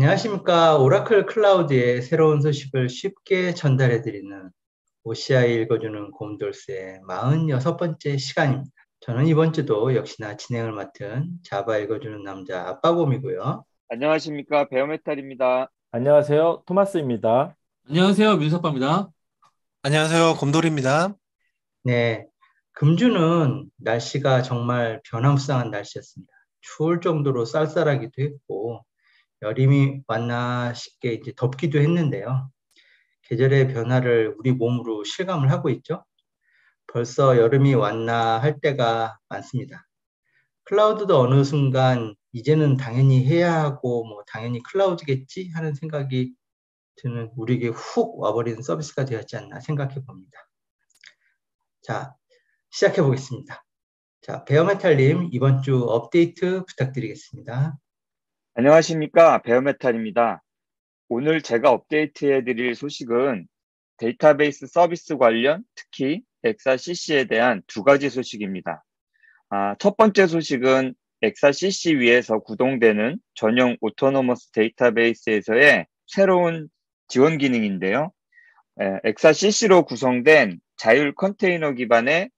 안녕하십니까. 오라클 클라우드의 새로운 소식을 쉽게 전달해드리는 OCI 읽어주는 곰돌스의 46번째 시간입니다. 저는 이번 주도 역시나 진행을 맡은 자바 읽어주는 남자 아빠곰이고요. 안녕하십니까. 베어메탈입니다. 안녕하세요. 토마스입니다. 안녕하세요. 민석빠입니다. 안녕하세요. 곰돌이입니다. 네, 금주는 날씨가 정말 변화무쌍한 날씨였습니다. 추울 정도로 쌀쌀하기도 했고 여름이 왔나 싶게 이제 덥기도 했는데요. 계절의 변화를 우리 몸으로 실감을 하고 있죠. 벌써 여름이 왔나 할 때가 많습니다. 클라우드도 어느 순간 이제는 당연히 해야 하고 뭐 당연히 클라우드겠지 하는 생각이 드는 우리에게 훅 와버리는 서비스가 되었지 않나 생각해 봅니다. 자, 시작해 보겠습니다. 자, 베어메탈님 이번 주 업데이트 부탁드리겠습니다. 안녕하십니까. 베어메탈입니다. 오늘 제가 업데이트해 드릴 소식은 데이터베이스 서비스 관련, 특히 엑사CC에 대한 두 가지 소식입니다. 첫 번째 소식은 엑사CC 위에서 구동되는 전용 오토노머스 데이터베이스에서의 새로운 지원 기능인데요. 엑사CC로 구성된 자율 컨테이너 기반의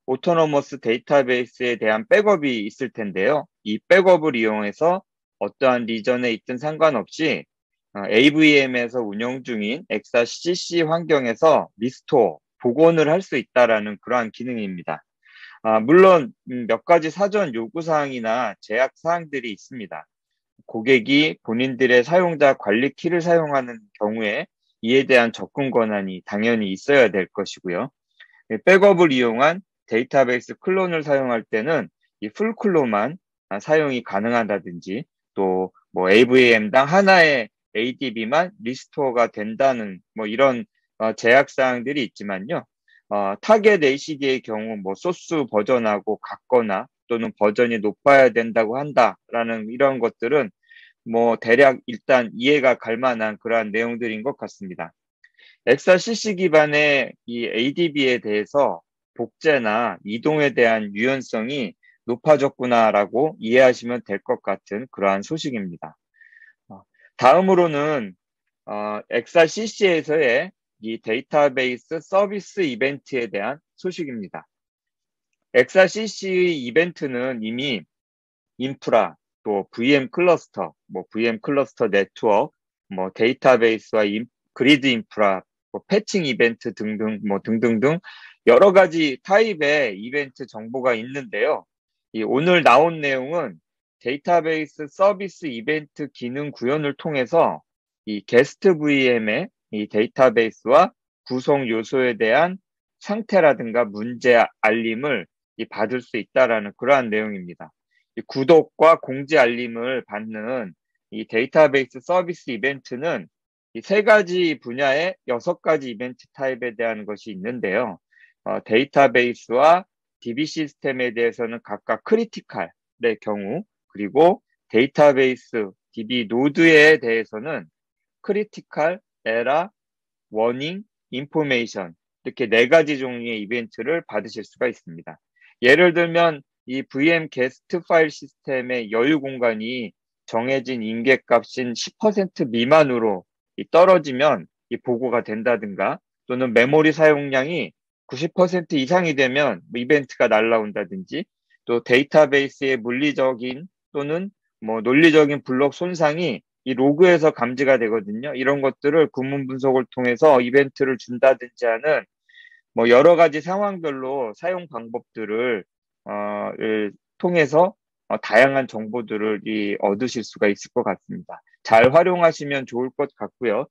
오토노머스 데이터베이스에 대한 백업이 있을 텐데요. 이 백업을 이용해서 어떠한 리전에 있든 상관없이 AVM에서 운영 중인 엑사CC 환경에서 리스토어, 복원을 할 수 있다라는 그러한 기능입니다. 물론 몇 가지 사전 요구사항이나 제약사항들이 있습니다. 고객이 본인들의 사용자 관리 키를 사용하는 경우에 이에 대한 접근 권한이 당연히 있어야 될 것이고요. 백업을 이용한 데이터베이스 클론을 사용할 때는 이 풀클론만 사용이 가능하다든지 또 뭐 AVM당 하나의 ADB만 리스토어가 된다는 뭐 이런 제약사항들이 있지만요. 타겟 ACD의 경우 뭐 소스 버전하고 같거나 또는 버전이 높아야 된다고 한다라는 이런 것들은 뭐 대략 일단 이해가 갈 만한 그러한 내용들인 것 같습니다. 엑사CC 기반의 이 ADB에 대해서 복제나 이동에 대한 유연성이 높아졌구나라고 이해하시면 될 것 같은 그러한 소식입니다. 다음으로는 엑사CC에서의 이 데이터베이스 서비스 이벤트에 대한 소식입니다. 엑사CC 이벤트는 이미 인프라, 또 VM 클러스터, 뭐 VM 클러스터 네트워크, 뭐 데이터베이스와 그리드 인프라, 뭐 패칭 이벤트 등등, 뭐 등등등 여러 가지 타입의 이벤트 정보가 있는데요. 이 오늘 나온 내용은 데이터베이스 서비스 이벤트 기능 구현을 통해서 이 게스트 VM의 이 데이터베이스와 구성 요소에 대한 상태라든가 문제 알림을 받을 수 있다라는 그러한 내용입니다. 이 구독과 공지 알림을 받는 이 데이터베이스 서비스 이벤트는 이 세 가지 분야의 6가지 이벤트 타입에 대한 것이 있는데요. 데이터베이스와 DB 시스템에 대해서는 각각 크리티컬의 경우, 그리고 데이터베이스 DB 노드에 대해서는 크리티컬, 에러, 워닝, 인포메이션 이렇게 4가지 종류의 이벤트를 받으실 수가 있습니다. 예를 들면 이 VM 게스트 파일 시스템의 여유 공간이 정해진 인계값인 10% 미만으로 떨어지면 이 보고가 된다든가 또는 메모리 사용량이 90% 이상이 되면 이벤트가 날라온다든지 또 데이터베이스의 물리적인 또는 뭐 논리적인 블록 손상이 이 로그에서 감지가 되거든요. 이런 것들을 구문 분석을 통해서 이벤트를 준다든지 하는 뭐 여러 가지 상황별로 사용 방법들을 통해서 다양한 정보들을 얻으실 수가 있을 것 같습니다. 잘 활용하시면 좋을 것 같고요.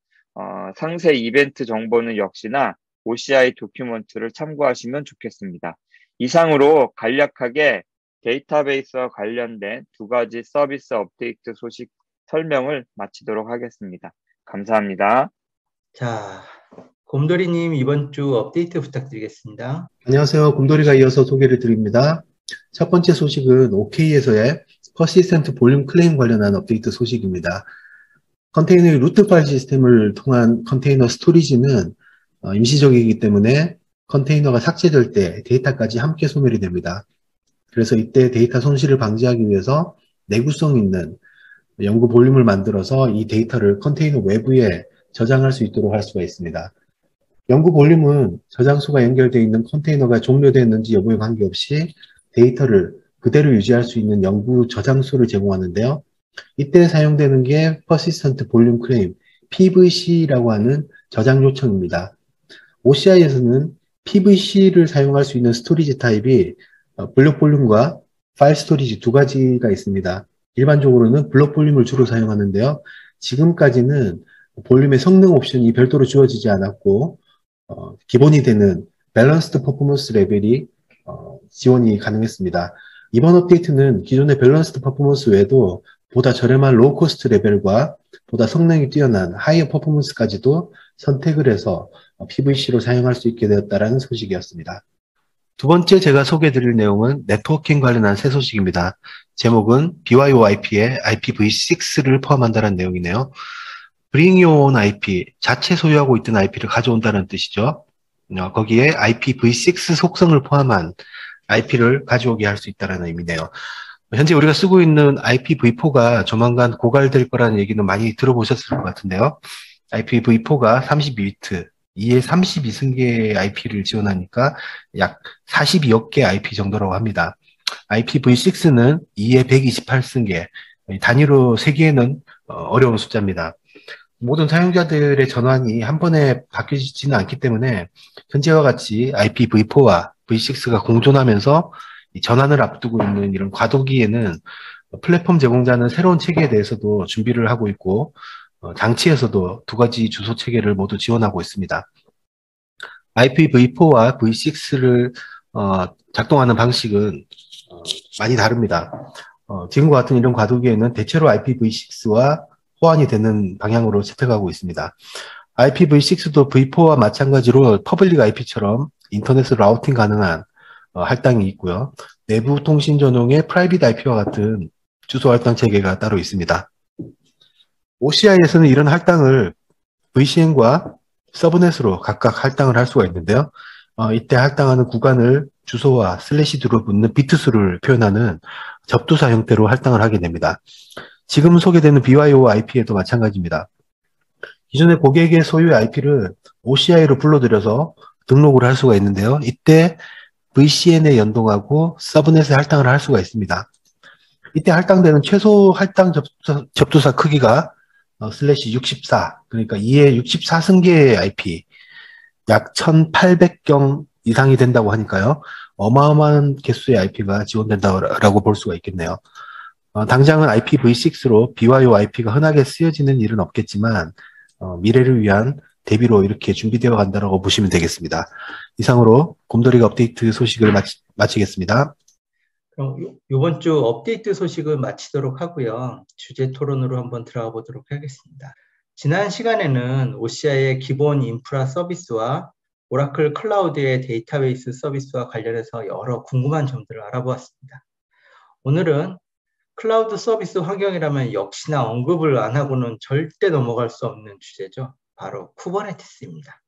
상세 이벤트 정보는 역시나 OCI 도큐먼트를 참고하시면 좋겠습니다. 이상으로 간략하게 데이터베이스와 관련된 2가지 서비스 업데이트 소식 설명을 마치도록 하겠습니다. 감사합니다. 자, 곰돌이님 이번 주 업데이트 부탁드리겠습니다. 안녕하세요. 곰돌이가 이어서 소개를 드립니다. 첫 번째 소식은 OK에서의 퍼시스턴트 볼륨 클레임 관련한 업데이트 소식입니다. 컨테이너의 루트 파일 시스템을 통한 컨테이너 스토리지는 임시적이기 때문에 컨테이너가 삭제될 때 데이터까지 함께 소멸이 됩니다. 그래서 이때 데이터 손실을 방지하기 위해서 내구성 있는 연구 볼륨을 만들어서 이 데이터를 컨테이너 외부에 저장할 수 있도록 할 수가 있습니다. 연구 볼륨은 저장소가 연결되어 있는 컨테이너가 종료됐는지 여부에 관계없이 데이터를 그대로 유지할 수 있는 연구 저장소를 제공하는데요. 이때 사용되는 게 Persistent Volume Claim, PVC라고 하는 저장 요청입니다. OCI에서는 PVC를 사용할 수 있는 스토리지 타입이 블록 볼륨과 파일 스토리지 두 가지가 있습니다. 일반적으로는 블록 볼륨을 주로 사용하는데요. 지금까지는 볼륨의 성능 옵션이 별도로 주어지지 않았고 기본이 되는 밸런스드 퍼포먼스 레벨이 지원이 가능했습니다. 이번 업데이트는 기존의 밸런스드 퍼포먼스 외에도 보다 저렴한 로우 코스트 레벨과 보다 성능이 뛰어난 하이어 퍼포먼스까지도 선택을 해서 PVC로 사용할 수 있게 되었다는 소식이었습니다. 두 번째 제가 소개해드릴 내용은 네트워킹 관련한 새 소식입니다. 제목은 BYOIP에 IPv6를 포함한다는 내용이네요. Bring Your Own IP, 자체 소유하고 있던 IP를 가져온다는 뜻이죠. 거기에 IPv6 속성을 포함한 IP를 가져오게 할 수 있다는 의미네요. 현재 우리가 쓰고 있는 IPv4가 조만간 고갈될 거라는 얘기는 많이 들어보셨을 것 같은데요. IPv4가 32비트, 2에 32승계의 IP를 지원하니까 약 42억 개 IP 정도라고 합니다. IPv6는 2에 128승계, 단위로 세기에는 어려운 숫자입니다. 모든 사용자들의 전환이 한 번에 바뀌지는 않기 때문에 현재와 같이 IPv4와 V6가 공존하면서 전환을 앞두고 있는 이런 과도기에는 플랫폼 제공자는 새로운 체계에 대해서도 준비를 하고 있고 장치에서도 두 가지 주소 체계를 모두 지원하고 있습니다. IPv4와 V6를 작동하는 방식은 많이 다릅니다. 지금과 같은 이런 과도기에는 대체로 IPv6와 호환이 되는 방향으로 채택하고 있습니다. IPv6도 V4와 마찬가지로 퍼블릭 IP처럼 인터넷으로 라우팅 가능한 할당이 있고요. 내부 통신 전용의 프라이빗 IP와 같은 주소 할당 체계가 따로 있습니다. OCI에서는 이런 할당을 VCN과 서브넷으로 각각 할당을 할 수가 있는데요. 이때 할당하는 구간을 주소와 슬래시드로 붙는 비트수를 표현하는 접두사 형태로 할당을 하게 됩니다. 지금 소개되는 BYOIP에도 마찬가지입니다. 기존의 고객의 소유의 IP를 OCI로 불러들여서 등록을 할 수가 있는데요. 이때 VCN에 연동하고 서브넷에 할당을 할 수가 있습니다. 이때 할당되는 최소 할당 접두사 크기가 슬래시 64, 그러니까 2에 64승계의 IP, 약 1800경 이상이 된다고 하니까요. 어마어마한 개수의 IP가 지원된다고 볼 수가 있겠네요. 당장은 IPv6로 BYOIP가 흔하게 쓰여지는 일은 없겠지만 미래를 위한 대비로 이렇게 준비되어 간다고 보시면 되겠습니다. 이상으로 곰돌이가 업데이트 소식을 마치겠습니다. 그럼 이번 주 업데이트 소식을 마치도록 하고요. 주제 토론으로 한번 들어가 보도록 하겠습니다. 지난 시간에는 OCI의 기본 인프라 서비스와 오라클 클라우드의 데이터베이스 서비스와 관련해서 여러 궁금한 점들을 알아보았습니다. 오늘은 클라우드 서비스 환경이라면 역시나 언급을 안 하고는 절대 넘어갈 수 없는 주제죠. 바로 쿠버네티스입니다.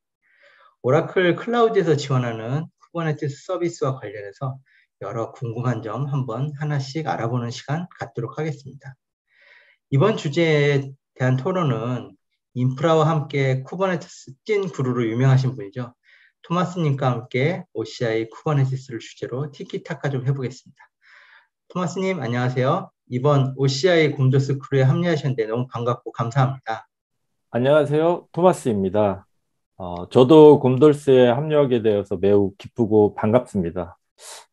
오라클 클라우드에서 지원하는 쿠버네티스 서비스와 관련해서 여러 궁금한 점 한번 하나씩 알아보는 시간 갖도록 하겠습니다. 이번 주제에 대한 토론은 인프라와 함께 쿠버네티스 찐 구루로 유명하신 분이죠. 토마스님과 함께 OCI 쿠버네티스를 주제로 티키타카 좀 해보겠습니다. 토마스님 안녕하세요. 이번 OCI 곰도스 크루에 합류하셨는데 너무 반갑고 감사합니다. 안녕하세요. 토마스입니다. 저도 곰돌스에 합류하게 되어서 매우 기쁘고 반갑습니다.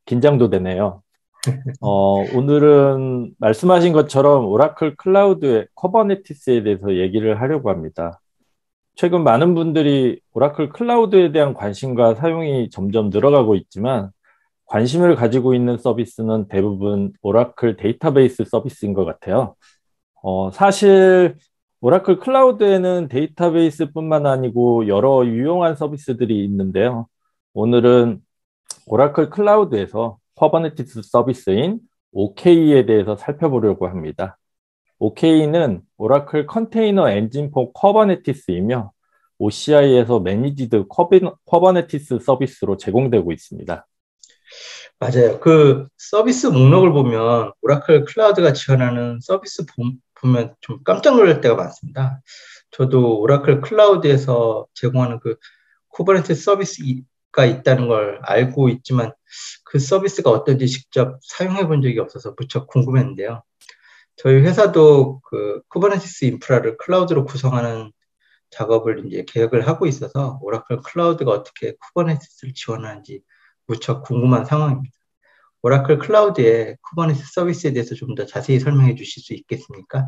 긴장도 되네요. 오늘은 말씀하신 것처럼 오라클 클라우드의 쿠버네티스에 대해서 얘기를 하려고 합니다. 최근 많은 분들이 오라클 클라우드에 대한 관심과 사용이 점점 늘어가고 있지만 관심을 가지고 있는 서비스는 대부분 오라클 데이터베이스 서비스인 것 같아요. 사실 오라클 클라우드에는 데이터베이스뿐만 아니고 여러 유용한 서비스들이 있는데요. 오늘은 오라클 클라우드에서 쿠버네티스 서비스인 OK에 대해서 살펴보려고 합니다. OK는 오라클 컨테이너 엔진 포 쿠버네티스이며 OCI에서 매니지드 쿠버네티스 서비스로 제공되고 있습니다. 맞아요. 그 서비스 목록을 보면 오라클 클라우드가 지원하는 서비스 보면 좀 깜짝 놀랄 때가 많습니다. 저도 오라클 클라우드에서 제공하는 그 쿠버네티스 서비스가 있다는 걸 알고 있지만 그 서비스가 어떤지 직접 사용해 본 적이 없어서 무척 궁금했는데요. 저희 회사도 그 쿠버네티스 인프라를 클라우드로 구성하는 작업을 이제 계획을 하고 있어서 오라클 클라우드가 어떻게 쿠버네티스를 지원하는지 무척 궁금한 상황입니다. 오라클 클라우드의 쿠버네티스 서비스에 대해서 좀 더 자세히 설명해 주실 수 있겠습니까?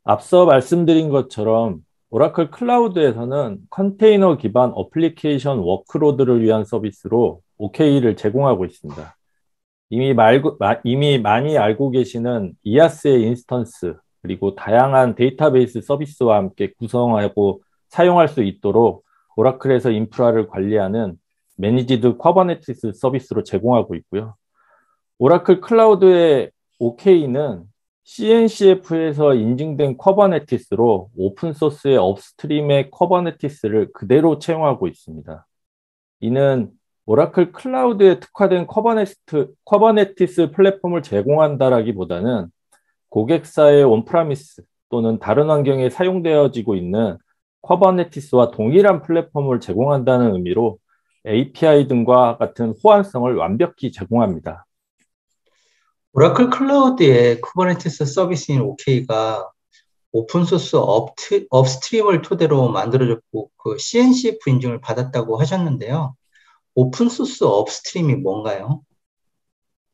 앞서 말씀드린 것처럼 오라클 클라우드에서는 컨테이너 기반 어플리케이션 워크로드를 위한 서비스로 OK를 제공하고 있습니다. 이미 많이 알고 계시는 이아스의 인스턴스, 그리고 다양한 데이터베이스 서비스와 함께 구성하고 사용할 수 있도록 오라클에서 인프라를 관리하는 매니지드 쿠버네티스 서비스로 제공하고 있고요. 오라클 클라우드의 OK는 CNCF에서 인증된 쿠버네티스로 오픈소스의 업스트림의 쿠버네티스를 그대로 채용하고 있습니다. 이는 오라클 클라우드에 특화된 쿠버네티스 플랫폼을 제공한다라기보다는 고객사의 온프라미스 또는 다른 환경에 사용되어지고 있는 쿠버네티스와 동일한 플랫폼을 제공한다는 의미로 API 등과 같은 호환성을 완벽히 제공합니다. 오라클 클라우드의 쿠버네티스 서비스인 OK가 오픈소스 업스트림을 토대로 만들어졌고 그 CNCF 인증을 받았다고 하셨는데요. 오픈소스 업스트림이 뭔가요?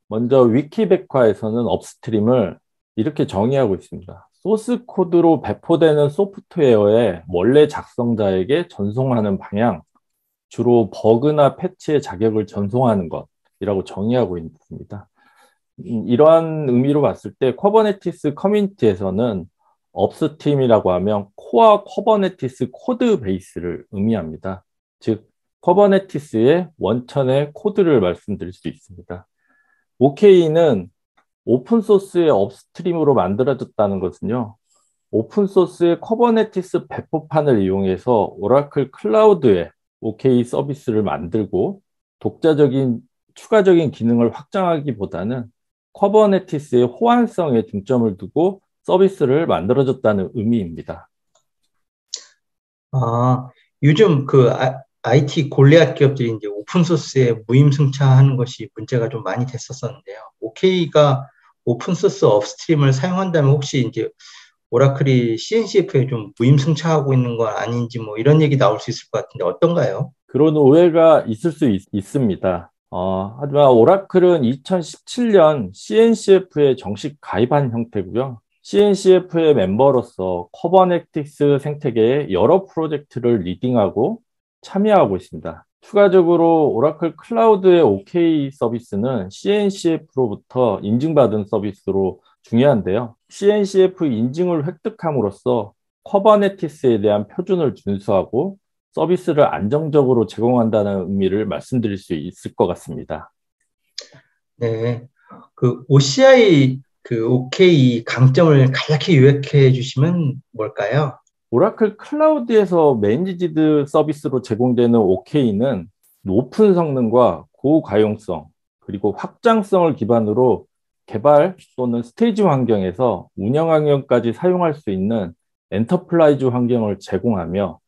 먼저 위키백과에서는 업스트림을 이렇게 정의하고 있습니다. 소스 코드로 배포되는 소프트웨어의 원래 작성자에게 전송하는 방향, 주로 버그나 패치의 자격을 전송하는 것이라고 정의하고 있습니다. 이러한 의미로 봤을 때 쿠버네티스 커뮤니티에서는 업스트림이라고 하면 코어 쿠버네티스 코드 베이스를 의미합니다. 즉 쿠버네티스의 원천의 코드를 말씀드릴 수 있습니다. OK는 오픈소스의 업스트림으로 만들어졌다는 것은요, 오픈소스의 쿠버네티스 배포판을 이용해서 오라클 클라우드에 OK 서비스를 만들고 독자적인 추가적인 기능을 확장하기보다는 쿠버네티스의 호환성에 중점을 두고 서비스를 만들어졌다는 의미입니다. 요즘 그 IT 골리앗 기업들이 이제 오픈소스에 무임승차하는 것이 문제가 좀 많이 됐었는데요. OK가 오픈소스 업스트림을 사용한다면 혹시 이제 오라클이 CNCF에 좀 무임승차하고 있는 건 아닌지 뭐 이런 얘기 나올 수 있을 것 같은데 어떤가요? 그런 오해가 있을 수 있습니다. 하지만 오라클은 2017년 CNCF에 정식 가입한 형태고요. CNCF의 멤버로서 쿠버네티스 생태계의 여러 프로젝트를 리딩하고 참여하고 있습니다. 추가적으로 오라클 클라우드의 OK 서비스는 CNCF로부터 인증받은 서비스로 중요한데요. CNCF 인증을 획득함으로써 쿠버네티스에 대한 표준을 준수하고 서비스를 안정적으로 제공한다는 의미를 말씀드릴 수 있을 것 같습니다. 네, 그 OCI 그 OK 강점을 간략히 요약해 주시면 뭘까요? 오라클 클라우드에서 매니지드 서비스로 제공되는 OK는 높은 성능과 고가용성, 그리고 확장성을 기반으로 개발 또는 스테이지 환경에서 운영 환경까지 사용할 수 있는 엔터프라이즈 환경을 제공하며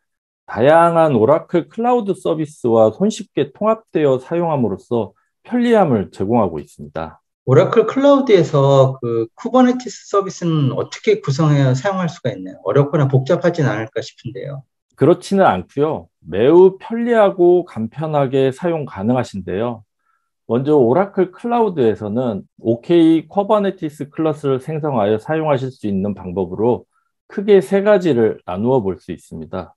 다양한 오라클 클라우드 서비스와 손쉽게 통합되어 사용함으로써 편리함을 제공하고 있습니다. 오라클 클라우드에서 그 쿠버네티스 서비스는 어떻게 구성해야 사용할 수가 있나요? 어렵거나 복잡하진 않을까 싶은데요. 그렇지는 않고요. 매우 편리하고 간편하게 사용 가능하신데요. 먼저 오라클 클라우드에서는 OK 쿠버네티스 클래스를 생성하여 사용하실 수 있는 방법으로 크게 세 가지를 나누어 볼 수 있습니다.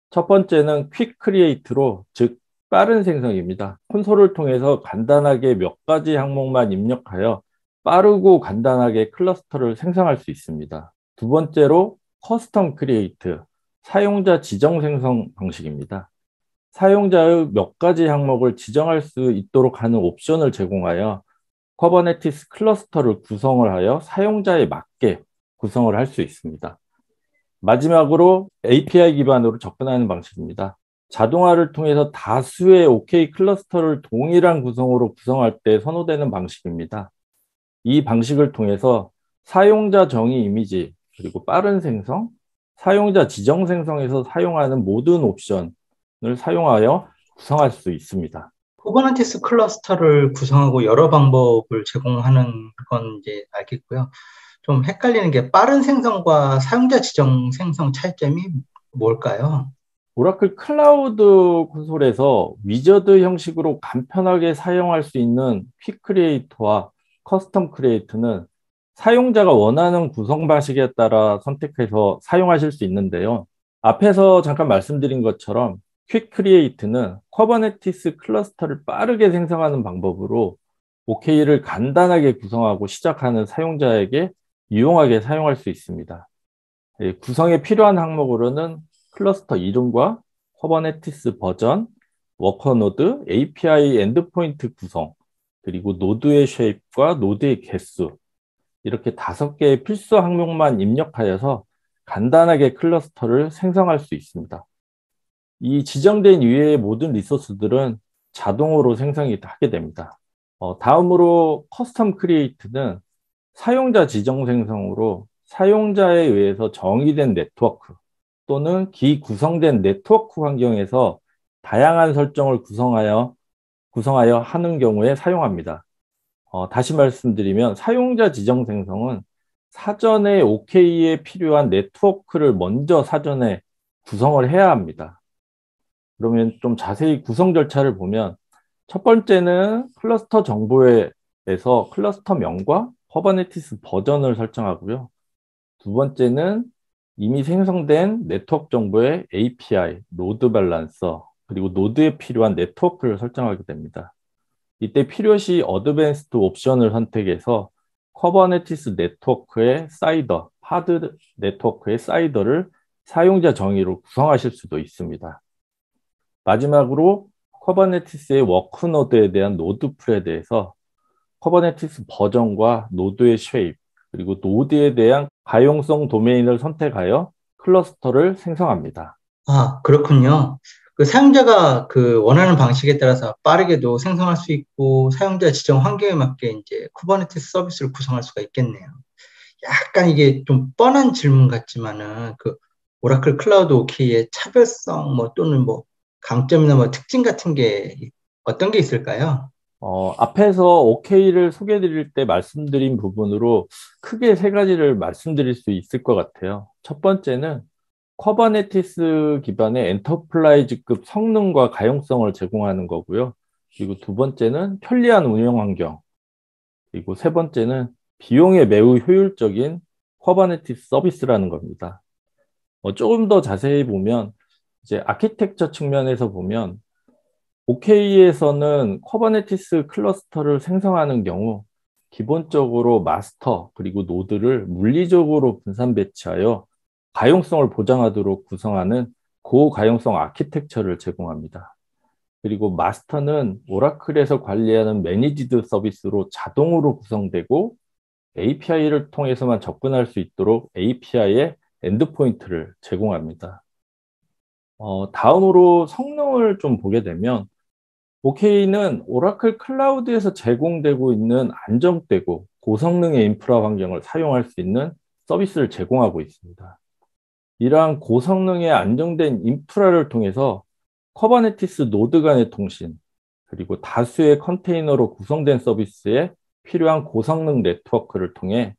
첫 번째는 퀵 크리에이트로, 즉 빠른 생성입니다. 콘솔을 통해서 간단하게 몇 가지 항목만 입력하여 빠르고 간단하게 클러스터를 생성할 수 있습니다. 두 번째로 커스텀 크리에이트, 사용자 지정 생성 방식입니다. 사용자의 몇 가지 항목을 지정할 수 있도록 하는 옵션을 제공하여 쿠버네티스 클러스터를 구성을 하여 사용자에 맞게 구성을 할 수 있습니다. 마지막으로 API 기반으로 접근하는 방식입니다. 자동화를 통해서 다수의 OK 클러스터를 동일한 구성으로 구성할 때 선호되는 방식입니다. 이 방식을 통해서 사용자 정의 이미지, 그리고 빠른 생성, 사용자 지정 생성에서 사용하는 모든 옵션을 사용하여 구성할 수 있습니다. 쿠버네티스 클러스터를 구성하고 여러 방법을 제공하는 건 이제 알겠고요. 좀 헷갈리는 게 빠른 생성과 사용자 지정 생성 차이점이 뭘까요? 오라클 클라우드 콘솔에서 위저드 형식으로 간편하게 사용할 수 있는 퀵 크리에이터와 커스텀 크리에이터는 사용자가 원하는 구성 방식에 따라 선택해서 사용하실 수 있는데요. 앞에서 잠깐 말씀드린 것처럼 퀵 크리에이트는 쿠버네티스 클러스터를 빠르게 생성하는 방법으로 OK를 간단하게 구성하고 시작하는 사용자에게 유용하게 사용할 수 있습니다. 구성에 필요한 항목으로는 클러스터 이름과 쿠버네티스 버전, 워커 노드, API 엔드포인트 구성, 그리고 노드의 쉐입과 노드의 개수, 이렇게 5개의 필수 항목만 입력하여서 간단하게 클러스터를 생성할 수 있습니다. 이 지정된 이외의 모든 리소스들은 자동으로 생성이 하게 됩니다. 다음으로 커스텀 크리에이트는 사용자 지정 생성으로 사용자에 의해서 정의된 네트워크 또는 기구성된 네트워크 환경에서 다양한 설정을 구성하여 하는 경우에 사용합니다. 다시 말씀드리면 사용자 지정 생성은 사전에 OK에 필요한 네트워크를 먼저 사전에 구성을 해야 합니다. 그러면 좀 자세히 구성 절차를 보면 첫 번째는 클러스터 정보에서 클러스터명과 쿠버네티스 버전을 설정하고요. 두 번째는 이미 생성된 네트워크 정보의 API, 노드 밸런서, 그리고 노드에 필요한 네트워크를 설정하게 됩니다. 이때 필요시 어드밴스드 옵션을 선택해서 쿠버네티스 네트워크의 사이더, 하드 네트워크의 사이더를 사용자 정의로 구성하실 수도 있습니다. 마지막으로 쿠버네티스의 워크노드에 대한 노드풀에 대해서 쿠버네티스 버전과 노드의 쉐입, 그리고 노드에 대한 가용성 도메인을 선택하여 클러스터를 생성합니다. 아, 그렇군요. 그 사용자가 그 원하는 방식에 따라서 빠르게도 생성할 수 있고 사용자 지정 환경에 맞게 이제 쿠버네티스 서비스를 구성할 수가 있겠네요. 약간 이게 좀 뻔한 질문 같지만은 그 오라클 클라우드 OK의 차별성 뭐 또는 뭐 강점이나 뭐 특징 같은 게 어떤 게 있을까요? 앞에서 OK를 소개해 드릴 때 말씀드린 부분으로 크게 3가지를 말씀드릴 수 있을 것 같아요. 첫 번째는 쿠버네티스 기반의 엔터프라이즈급 성능과 가용성을 제공하는 거고요. 그리고 두 번째는 편리한 운영 환경. 그리고 세 번째는 비용에 매우 효율적인 쿠버네티스 서비스라는 겁니다. 조금 더 자세히 보면 이제 아키텍처 측면에서 보면 OK에서는 쿠버네티스 클러스터를 생성하는 경우 기본적으로 마스터 그리고 노드를 물리적으로 분산 배치하여 가용성을 보장하도록 구성하는 고가용성 아키텍처를 제공합니다. 그리고 마스터는 오라클에서 관리하는 매니지드 서비스로 자동으로 구성되고 API를 통해서만 접근할 수 있도록 API의 엔드포인트를 제공합니다. 다음으로 성능을 좀 보게 되면 OK는 오라클 클라우드에서 제공되고 있는 안정되고 고성능의 인프라 환경을 사용할 수 있는 서비스를 제공하고 있습니다. 이러한 고성능의 안정된 인프라를 통해서 쿠버네티스 노드 간의 통신, 그리고 다수의 컨테이너로 구성된 서비스에 필요한 고성능 네트워크를 통해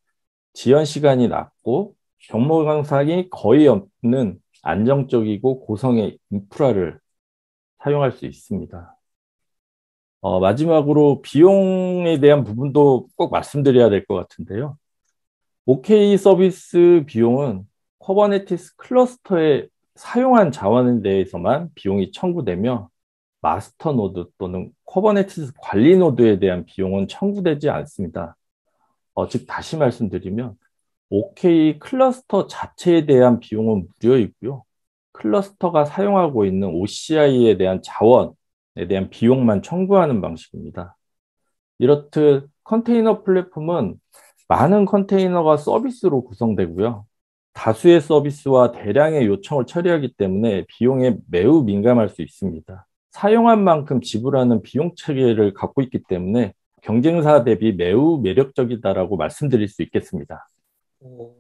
지연 시간이 낮고 경로 강삭이 거의 없는 안정적이고 고성의 인프라를 사용할 수 있습니다. 마지막으로 비용에 대한 부분도 꼭 말씀드려야 될 것 같은데요. OK 서비스 비용은 쿠버네티스 클러스터에 사용한 자원에 대해서만 비용이 청구되며 마스터 노드 또는 쿠버네티스 관리 노드에 대한 비용은 청구되지 않습니다. 즉 다시 말씀드리면 OK 클러스터 자체에 대한 비용은 무료이고요. 클러스터가 사용하고 있는 OCI에 대한 자원에 대한 비용만 청구하는 방식입니다. 이렇듯 컨테이너 플랫폼은 많은 컨테이너가 서비스로 구성되고요. 다수의 서비스와 대량의 요청을 처리하기 때문에 비용에 매우 민감할 수 있습니다. 사용한 만큼 지불하는 비용 체계를 갖고 있기 때문에 경쟁사 대비 매우 매력적이다라고 말씀드릴 수 있겠습니다.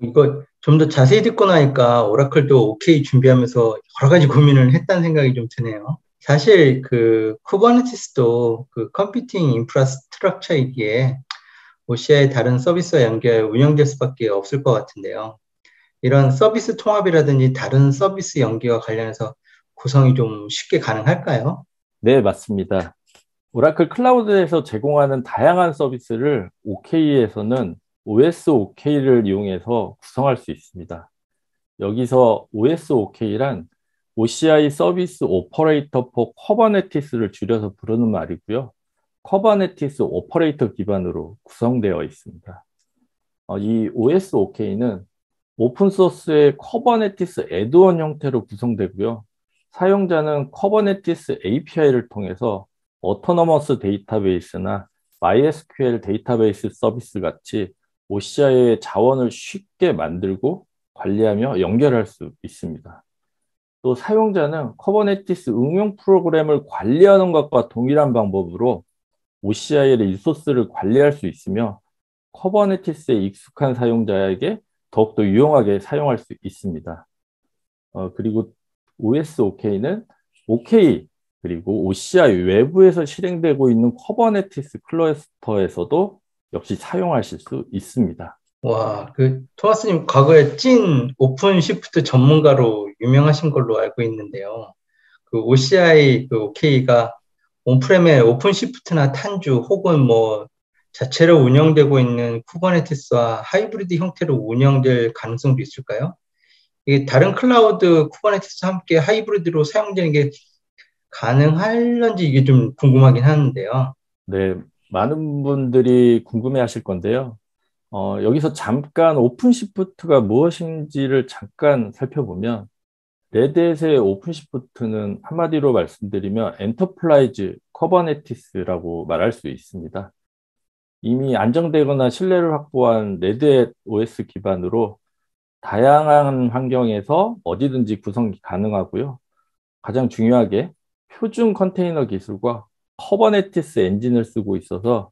이거 좀 더 자세히 듣고 나니까 오라클도 OK 준비하면서 여러 가지 고민을 했다는 생각이 좀 드네요. 사실 그 쿠버네티스도 그 컴퓨팅 인프라스트럭처이기에 OCI의 다른 서비스와 연결 운영될 수밖에 없을 것 같은데요. 이런 서비스 통합이라든지 다른 서비스 연계와 관련해서 구성이 좀 쉽게 가능할까요? 네, 맞습니다. 오라클 클라우드에서 제공하는 다양한 서비스를 OK에서는 OS OK를 이용해서 구성할 수 있습니다. 여기서 OS OK란 OCI 서비스 오퍼레이터 포 커버네티스를 줄여서 부르는 말이고요. 커버네티스 오퍼레이터 기반으로 구성되어 있습니다. 이 OS OK는 오픈소스의 커버네티스 애드온 형태로 구성되고요. 사용자는 커버네티스 API를 통해서 어토너머스 데이터베이스나 MySQL 데이터베이스 서비스 같이 OCI의 자원을 쉽게 만들고 관리하며 연결할 수 있습니다. 또 사용자는 커버네티스 응용 프로그램을 관리하는 것과 동일한 방법으로 OCI의 리소스를 관리할 수 있으며 커버네티스에 익숙한 사용자에게 더욱더 유용하게 사용할 수 있습니다. 그리고 OS OK는 OK 그리고 OCI 외부에서 실행되고 있는 커버네티스 클러스터에서도 역시 사용하실 수 있습니다. 와, 그 토마스님 과거에 찐 오픈시프트 전문가로 유명하신 걸로 알고 있는데요. 그 OCI 그 OK가 온프렘의 오픈시프트나 탄주 혹은 뭐 자체로 운영되고 있는 쿠버네티스와 하이브리드 형태로 운영될 가능성도 있을까요? 이게 다른 클라우드 쿠버네티스와 함께 하이브리드로 사용되는 게 가능할런지 이게 좀 궁금하긴 하는데요. 네, 많은 분들이 궁금해 하실 건데요. 여기서 잠깐 오픈시프트가 무엇인지를 잠깐 살펴보면 레드햇의 오픈시프트는 한마디로 말씀드리면 엔터프라이즈 커버네티스라고 말할 수 있습니다. 이미 안정되거나 신뢰를 확보한 레드햇 OS 기반으로 다양한 환경에서 어디든지 구성이 가능하고요. 가장 중요하게 표준 컨테이너 기술과 커버네티스 엔진을 쓰고 있어서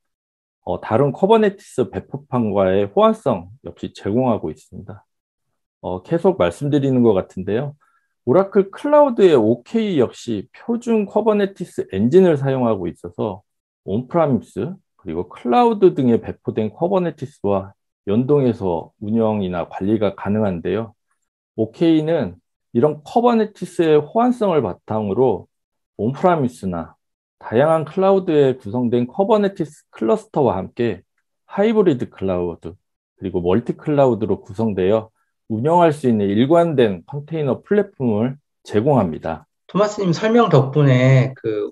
다른 커버네티스 배포판과의 호환성 역시 제공하고 있습니다. 계속 말씀드리는 것 같은데요. 오라클 클라우드의 OK 역시 표준 커버네티스 엔진을 사용하고 있어서 온프라미스 그리고 클라우드 등에 배포된 커버네티스와 연동해서 운영이나 관리가 가능한데요. OK는 이런 커버네티스의 호환성을 바탕으로 온프라미스나 다양한 클라우드에 구성된 커버네티스 클러스터와 함께 하이브리드 클라우드 그리고 멀티 클라우드로 구성되어 운영할 수 있는 일관된 컨테이너 플랫폼을 제공합니다. 토마스님 설명 덕분에 그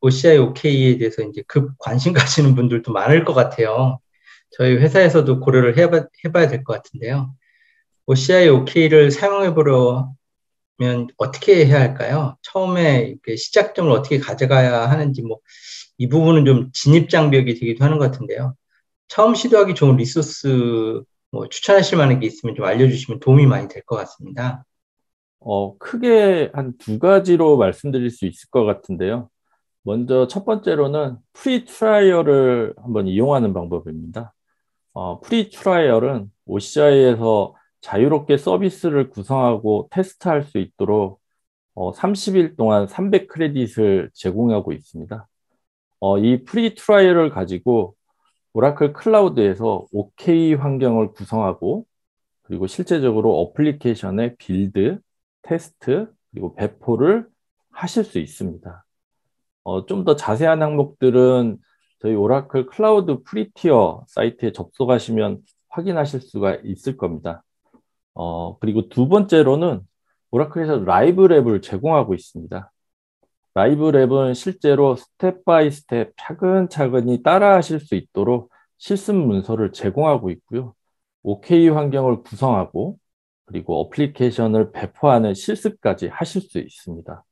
OCI OK에 대해서 이제 급 관심 가지는 분들도 많을 것 같아요. 저희 회사에서도 고려를 해봐야 될 것 같은데요. OCI OK를 사용해 보려면 어떻게 해야 할까요? 처음에 시작점을 어떻게 가져가야 하는지 뭐 이 부분은 좀 진입 장벽이 되기도 하는 것 같은데요. 처음 시도하기 좋은 리소스 뭐 추천하실 만한 게 있으면 좀 알려주시면 도움이 많이 될 것 같습니다. 크게 한 두 가지로 말씀드릴 수 있을 것 같은데요. 먼저 첫 번째로는 프리 트라이얼을 한번 이용하는 방법입니다. 프리 트라이얼은 OCI에서 자유롭게 서비스를 구성하고 테스트할 수 있도록 30일 동안 300 크레딧을 제공하고 있습니다. 이 프리 트라이얼을 가지고 오라클 클라우드에서 OK 환경을 구성하고 그리고 실제적으로 어플리케이션의 빌드, 테스트, 그리고 배포를 하실 수 있습니다. 좀 더 자세한 항목들은 저희 오라클 클라우드 프리티어 사이트에 접속하시면 확인하실 수가 있을 겁니다. 그리고 두 번째로는 오라클에서 라이브 랩을 제공하고 있습니다. 라이브 랩은 실제로 스텝 바이 스텝 차근차근히 따라 하실 수 있도록 실습 문서를 제공하고 있고요. OK 환경을 구성하고 그리고 어플리케이션을 배포하는 실습까지 하실 수 있습니다.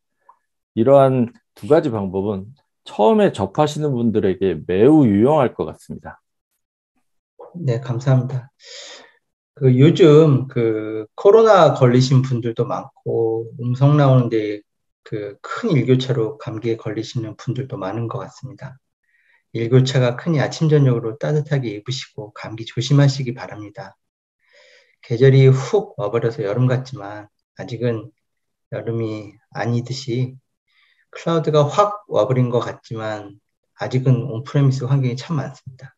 이러한 두 가지 방법은 처음에 접하시는 분들에게 매우 유용할 것 같습니다. 네, 감사합니다. 요즘 코로나 걸리신 분들도 많고 음성 나오는데 큰 일교차로 감기에 걸리시는 분들도 많은 것 같습니다. 일교차가 크니 아침 저녁으로 따뜻하게 입으시고 감기 조심하시기 바랍니다. 계절이 훅 와버려서 여름 같지만 아직은 여름이 아니듯이 클라우드가 확 와버린 것 같지만 아직은 온프레미스 환경이 참 많습니다.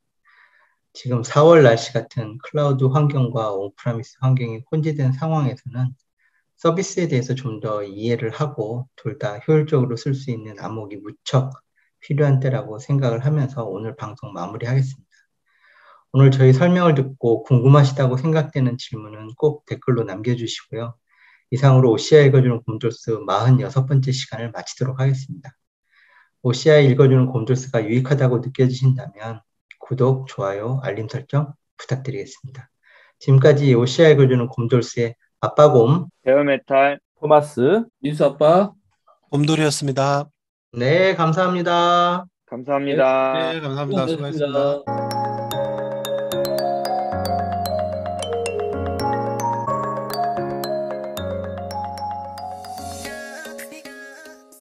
지금 4월 날씨 같은 클라우드 환경과 온프레미스 환경이 혼재된 상황에서는 서비스에 대해서 좀 더 이해를 하고 둘 다 효율적으로 쓸 수 있는 안목이 무척 필요한 때라고 생각을 하면서 오늘 방송 마무리하겠습니다. 오늘 저희 설명을 듣고 궁금하시다고 생각되는 질문은 꼭 댓글로 남겨주시고요. 이상으로 OCI 읽어주는 곰돌스 46번째 시간을 마치도록 하겠습니다. OCI 읽어주는 곰돌스가 유익하다고 느껴지신다면 구독, 좋아요, 알림 설정 부탁드리겠습니다. 지금까지 OCI 읽어주는 곰돌스의 아빠곰 베어메탈 토마스, 민수 아빠. 곰돌이었습니다. 네, 감사합니다. 감사합니다. 네, 감사합니다. 수고하셨습니다. 수고하셨습니다.